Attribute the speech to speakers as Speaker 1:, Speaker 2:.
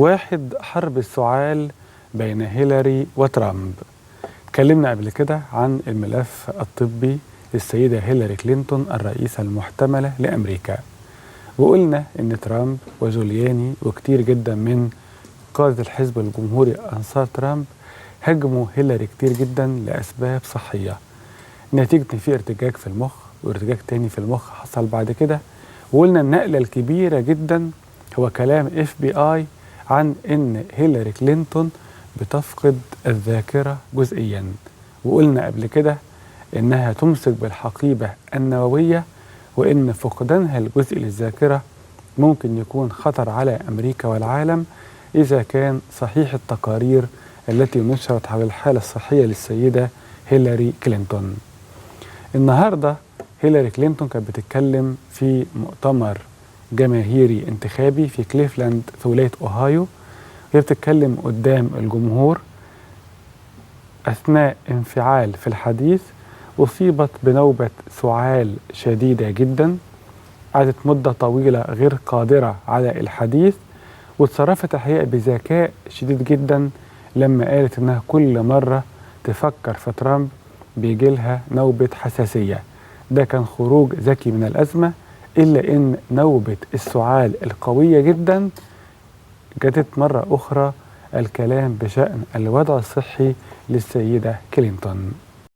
Speaker 1: واحد، حرب السعال بين هيلاري وترامب. اتكلمنا قبل كده عن الملف الطبي للسيدة هيلاري كلينتون الرئيسة المحتملة لأمريكا، وقلنا إن ترامب وجولياني وكتير جدا من قادة الحزب الجمهوري أنصار ترامب هاجموا هيلاري كتير جدا لأسباب صحية، نتيجة إن في ارتجاج في المخ وارتجاج تاني في المخ حصل بعد كده. وقلنا النقلة الكبيرة جدا هو كلام FBI عن إن هيلاري كلينتون بتفقد الذاكرة جزئيا، وقلنا قبل كده إنها تمسك بالحقيبة النووية، وإن فقدانها الجزء للذاكرة ممكن يكون خطر على أمريكا والعالم إذا كان صحيح التقارير التي نشرت على الحالة الصحية للسيدة هيلاري كلينتون. النهاردة هيلاري كلينتون كانت بتتكلم في مؤتمر جماهيري انتخابي في كليفلاند في ولاية أوهايو، وهي بتتكلم قدام الجمهور أثناء انفعال في الحديث. أصيبت بنوبة سعال شديدة جدا، قعدت مدة طويلة غير قادرة على الحديث، وتصرفت الحقيقة بذكاء شديد جدا لما قالت إنها كل مرة تفكر في ترامب بيجيلها نوبة حساسية. ده كان خروج ذكي من الأزمة، إلا إن نوبة السعال القوية جدا جدت مرة أخرى الكلام بشأن الوضع الصحي للسيدة كلينتون.